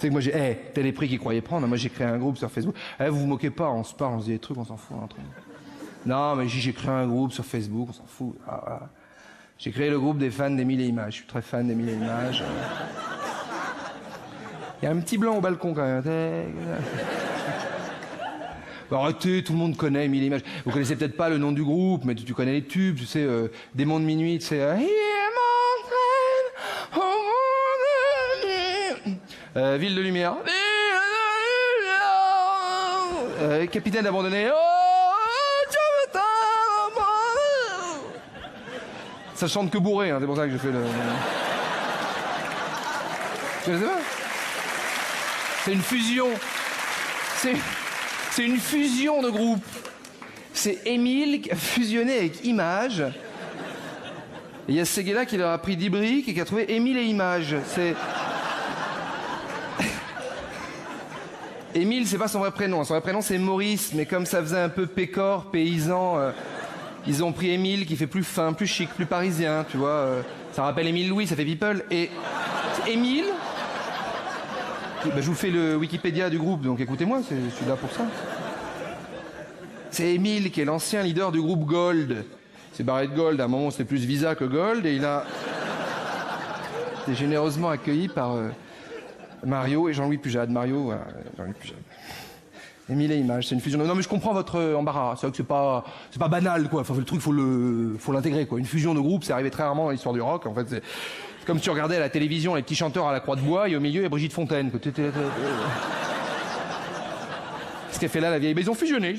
sais que moi j'ai... t'as les prix qu'ils croyaient prendre. Moi j'ai créé un groupe sur Facebook. Vous vous moquez pas, on se parle, on se dit des trucs, on s'en fout. Entre nous. Non, mais j'ai créé un groupe sur Facebook, on s'en fout. Ah, voilà. J'ai créé le groupe des fans d'Émile et Images. Je suis très fan d'Émile et Images. Il y a un petit blanc au balcon quand même. Arrêtez, tout le monde connaît Émile et Images. Vous connaissez peut-être pas le nom du groupe, mais tu connais les tubes, tu sais, Démons de minuit, tu sais. Ville de lumière. Capitaine abandonné. Ça chante que bourré, hein, c'est pour ça que je fais le... Tu connaissez pas? C'est une fusion. C'est une fusion de groupes. C'est Émile qui a fusionné avec Images. Et il y a Séguéla qui leur a pris 10 briques et qui a trouvé Émile et Images. C'est... Émile, c'est pas son vrai prénom. Son vrai prénom, c'est Maurice. Mais comme ça faisait un peu pécore, paysan, ils ont pris Émile qui fait plus fin, plus chic, plus parisien, tu vois. Ça rappelle Émile Louis, ça fait people. Et Émile... je vous fais le Wikipédia du groupe, donc écoutez-moi, je suis là pour ça. C'est Émile qui est l'ancien leader du groupe Gold. C'est barré de Gold, à un moment c'était plus Visa que Gold, et il a été généreusement accueilli par Mario et Jean-Louis Pujade. Mario, voilà, Jean-Louis Pujade. Émile et Images, c'est une fusion. Non mais je comprends votre embarras, c'est vrai que c'est pas banal, quoi. Enfin, le truc, faut l'intégrer, quoi. Une fusion de groupe, c'est arrivé très rarement dans l'histoire du rock, en fait, c'est comme si tu regardais à la télévision les petits chanteurs à la Croix de Bois et au milieu il y a Brigitte Fontaine. Ce qu'elle fait là, la vieille. Mais ils ont fusionné.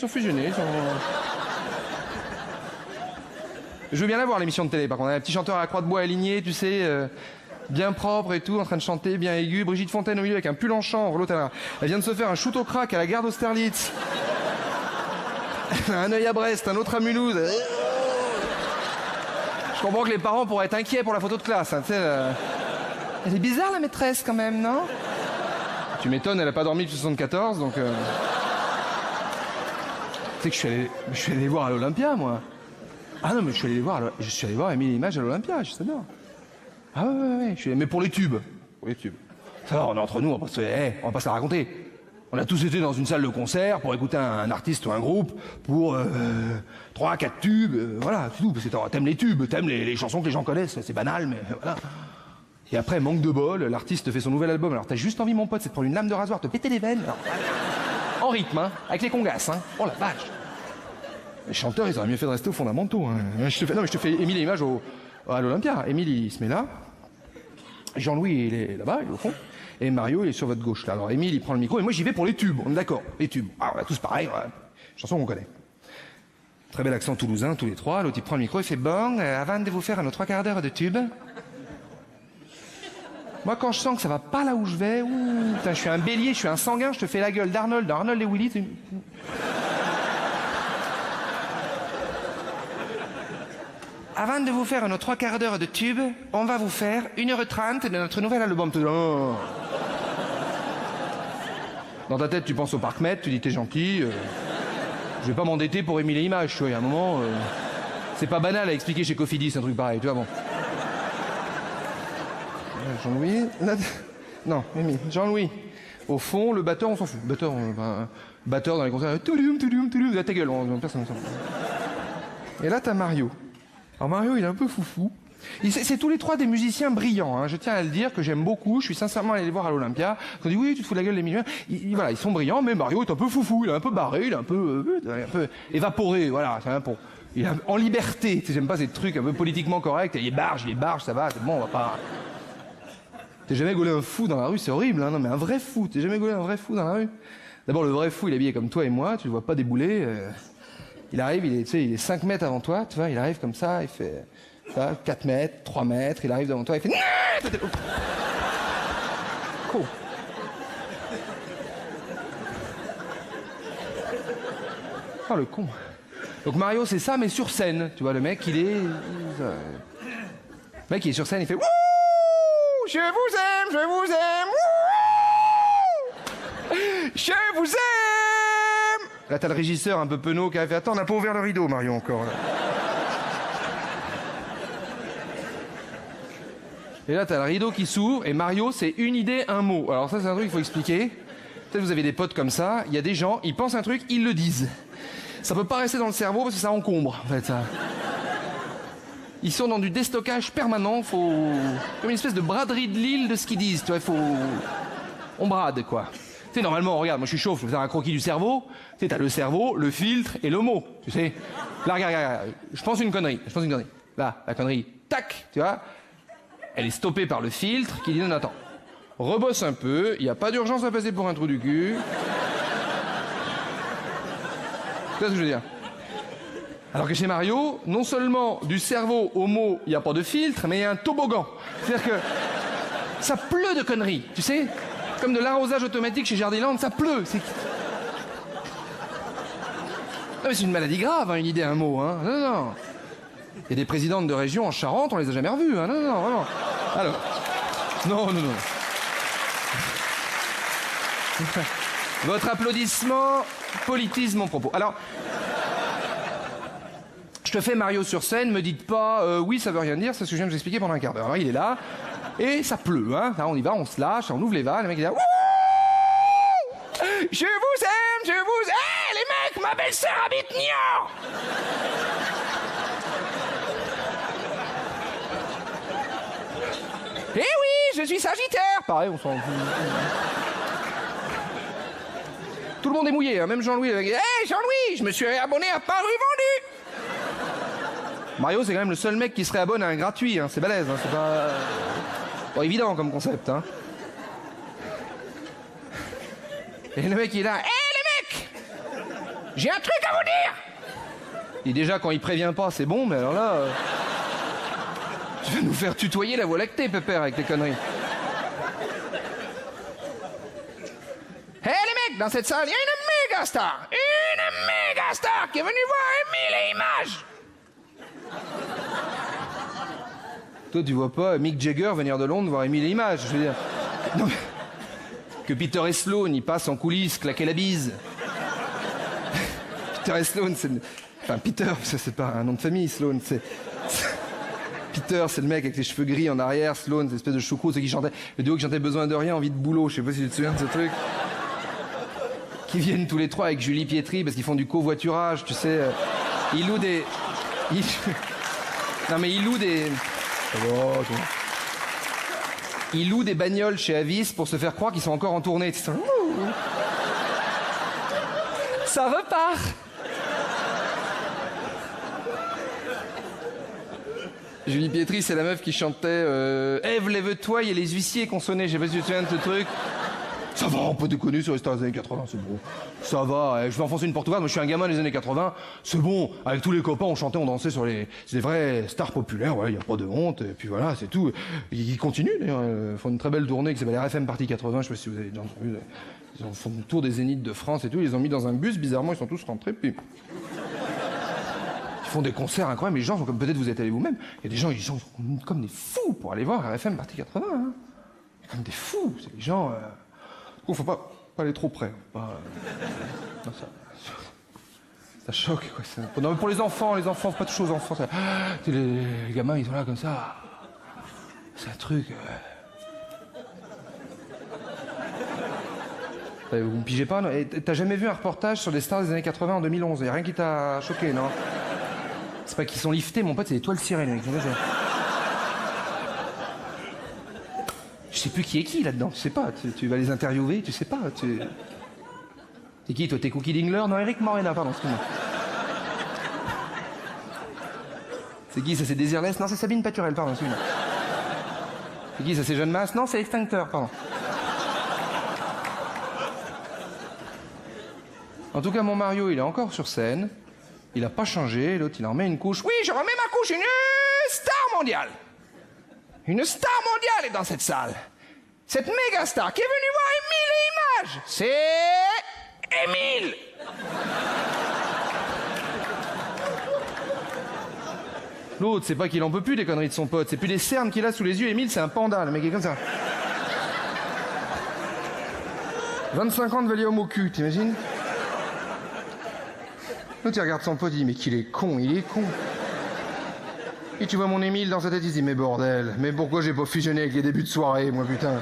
Je veux bien la voir, l'émission de télé. Par contre, un petit chanteur à la Croix de Bois aligné, tu sais, bien propre et tout, en train de chanter, bien aigu. Brigitte Fontaine au milieu avec un pull en chanvre. L'autre, elle vient de se faire un shoot au crack à la gare d'Austerlitz. Un œil à Brest, un autre à Mulhouse. Je comprends que les parents pourraient être inquiets pour la photo de classe. Hein, elle est bizarre, la maîtresse, quand même, non? Tu m'étonnes, elle a pas dormi depuis 74, donc... Tu sais que je suis allé les voir à l'Olympia, moi. Ah non, mais je suis allé voir Émile et Images à l'Olympia, je sais bien. Ah ouais. Mais pour les tubes. Ça va, on est entre nous, on va pas se la raconter. On a tous été dans une salle de concert pour écouter un artiste ou un groupe pour 3, 4 tubes, voilà, c'est tout. Parce que t'aimes les tubes, t'aimes les chansons que les gens connaissent, c'est banal, mais voilà. Et après, manque de bol, l'artiste fait son nouvel album. Alors t'as juste envie, mon pote, c'est de prendre une lame de rasoir, te péter les veines. Alors, en rythme, hein, avec les congasses, hein. Oh la vache. Les chanteurs, ils auraient mieux fait de rester aux fondamentaux. Hein. Je te fais Émile et Images à l'Olympia. Émile, il se met là. Jean-Louis, il est là-bas, il est au fond. Et Mario, il est sur votre gauche, là. Alors, Émile, il prend le micro, et moi, j'y vais pour les tubes. On est d'accord, les tubes. Ah, on a tous pareil, ouais. Chanson qu'on connaît. Très bel accent toulousain, tous les trois. L'autre, il prend le micro, il fait « Bon, avant de vous faire nos 3 quarts d'heure de tubes... » Moi, quand je sens que ça va pas là où je vais, putain, je suis un bélier, je suis un sanguin, je te fais la gueule d'Arnold et Willy. Avant de vous faire nos 3 quarts d'heure de tube, on va vous faire 1h30 de notre nouvel album. Dans ta tête, tu penses au Parc Med, tu dis t'es gentil. Je vais pas m'endetter pour Émile et Images, tu vois. Il y a un moment, c'est pas banal à expliquer chez Cofidis un truc pareil, tu vois, bon. Jean-Louis... Non, Émile, Jean-Louis. Au fond, le batteur, on s'en fout. Batteur dans les concerts, toudoum, ta gueule, personne ne s'en fout. Et là, t'as Mario. Alors Mario, il est un peu foufou. C'est tous les 3 des musiciens brillants, hein. Je tiens à le dire, que j'aime beaucoup. Je suis sincèrement allé les voir à l'Olympia. Ils ont dit oui, tu te fous de la gueule des millions. Voilà, ils sont brillants, mais Mario est un peu foufou. Il est un peu barré, il est un peu évaporé. Voilà, c'est un peu. Il est en liberté. Tu sais, j'aime pas ces trucs un peu politiquement corrects. Il est barge, ça va, c'est bon, on va pas... T'es jamais gaulé un fou dans la rue, c'est horrible, hein. Non mais un vrai fou, t'es jamais gaulé un vrai fou dans la rue. D'abord, le vrai fou, il est habillé comme toi et moi, tu le vois pas débouler. Il arrive, il est 5 mètres avant toi, tu vois, il arrive comme ça, il fait 4 mètres, 3 mètres, il arrive devant toi, il fait... Cool. Oh le con. Donc Mario, c'est ça, mais sur scène. Tu vois, le mec, il est... Le mec, il est sur scène, il fait... Je vous aime, je vous aime. Je vous aime. Là, t'as le régisseur un peu penaud qui a fait... Attends, on n'a pas ouvert le rideau, Mario, encore. Là. Et là, t'as le rideau qui s'ouvre, et Mario, c'est une idée, un mot. Alors ça, c'est un truc qu'il faut expliquer. Peut-être vous avez des potes comme ça, il y a des gens, ils pensent un truc, ils le disent. Ça peut pas rester dans le cerveau parce que ça encombre, en fait, ça. Ils sont dans du déstockage permanent, faut... comme une espèce de braderie de Lille de ce qu'ils disent, tu vois, faut... On brade, quoi. Tu sais, normalement, regarde, moi je suis chauve, je vais faire un croquis du cerveau. Tu sais, t'as le cerveau, le filtre et le mot, tu sais. Là, regarde, je pense une connerie. Là, la connerie, tac, tu vois. Elle est stoppée par le filtre qui dit non, attends. Rebosse un peu, il n'y a pas d'urgence à passer pour un trou du cul. C'est ce que je veux dire. Alors que chez Mario, non seulement du cerveau au mot, il n'y a pas de filtre, mais il y a un toboggan. C'est-à-dire que ça pleut de conneries, tu sais. Comme de l'arrosage automatique chez Jardiland, ça pleut. Non mais c'est une maladie grave, hein, une idée, un mot. Hein. Non. Il y a des présidentes de région en Charente, on les a jamais revues. Hein. Non, vraiment. Alors, non. Votre applaudissement politise mon propos. Alors, je te fais Mario sur scène, me dites pas oui, ça veut rien dire, c'est ce que je viens de vous expliquer pendant un quart d'heure. Alors, il est là, et ça pleut, hein. Là, on y va, on se lâche, on ouvre les vannes, le mec il est là. Je vous aime, les mecs, ma belle-sœur habite Niort. Eh oui, je suis Sagittaire. Pareil, on s'en fout. Tout le monde est mouillé, hein, même Jean-Louis. Hey Jean-Louis, je me suis abonné à Paris Vendu. Mario, c'est quand même le seul mec qui se réabonne à un gratuit, hein. C'est balèze, hein. C'est pas évident comme concept, hein. Et le mec il est là. Les mecs, j'ai un truc à vous dire. Et déjà quand il prévient pas, c'est bon, mais alors là, tu vas nous faire tutoyer la Voie lactée, pépère, avec tes conneries. Les mecs, dans cette salle, il y a une méga star qui est venue voir Émile et Images. Toi, tu vois pas Mick Jagger venir de Londres voir Émile et Images, je veux dire. Non, mais... Que Peter et Sloan, ils passent en coulisses, claquer la bise. Peter et Sloan, c'est... Enfin, Peter, ça c'est pas un nom de famille, Sloan, c'est... Peter, c'est le mec avec les cheveux gris en arrière, Sloan, c'est l'espèce de choucroute, c'est qui chantait... Le duo qui chantait Besoin de rien, envie de boulot, je sais pas si tu te souviens de ce truc. Qui viennent tous les trois avec Julie Pietri parce qu'ils font du covoiturage, tu sais. Ils louent des... Non mais ils louent des... Ils louent des bagnoles chez Avis pour se faire croire qu'ils sont encore en tournée. Ça repart. Julie Pietri, c'est la meuf qui chantait Ève, lève-toi, il y a les huissiers qui ont sonné. Je sais pas si tu te souviens de ce truc. Ça va, on peut déconner sur les stars des années 80, c'est bon. Ça va, je vais enfoncer une porte ouverte, moi je suis un gamin des années 80, c'est bon. Avec tous les copains, on chantait, on dansait sur les... C'est des vrais stars populaires, ouais, y a pas de honte, et puis voilà, c'est tout. Ils continuent d'ailleurs, ils font une très belle tournée qui s'appelle RFM Party 80, je sais pas si vous avez déjà entendu. Ils font le tour des zéniths de France et tout, ils les ont mis dans un bus, bizarrement ils sont tous rentrés, puis... Ils font des concerts incroyables, les gens sont comme, peut-être vous êtes allés vous-même, il y a des gens, ils sont comme des fous pour aller voir RFM Party 80, hein. Comme des fous, c'est des gens... faut pas aller trop près. Pas, non, ça choque, quoi. Non, mais pour les enfants, faut pas toucher aux enfants. Ça, les gamins, ils sont là comme ça. C'est un truc... Vous me pigez pas, non? T'as jamais vu un reportage sur les stars des années 80 en 2011? Y a rien qui t'a choqué, non? C'est pas qu'ils sont liftés, mon pote, c'est des toiles cirées, les mecs. Je sais plus qui est qui là-dedans, tu sais pas, tu vas les interviewer, tu sais pas, T'es qui toi, t'es Cookie Dingler? Non, Eric Morena, pardon, excuse-moi. C'est qui ça, c'est Désirless? Non, c'est Sabine Paturel, pardon, excuse-moi. C'est qui ça, c'est Jeanne Masse? Non, c'est Extincteur, pardon. En tout cas, mon Mario, il est encore sur scène, il a pas changé, l'autre il en remet une couche. Oui, je remets ma couche, une star mondiale. Une star mondiale est dans cette salle. Cette méga star qui est venue voir Émile et Images. C'est... Émile. L'autre, c'est pas qu'il en peut plus des conneries de son pote. C'est plus des cernes qu'il a sous les yeux. Émile, c'est un panda. Le mec est comme ça. 25 ans de Valium au cul, t'imagines? L'autre, il regarde son pote, il dit, mais qu'il est con, il est con. Et tu vois mon Émile dans sa tête, il se dit, mais bordel, mais pourquoi j'ai pas fusionné avec les débuts de soirée, moi, putain.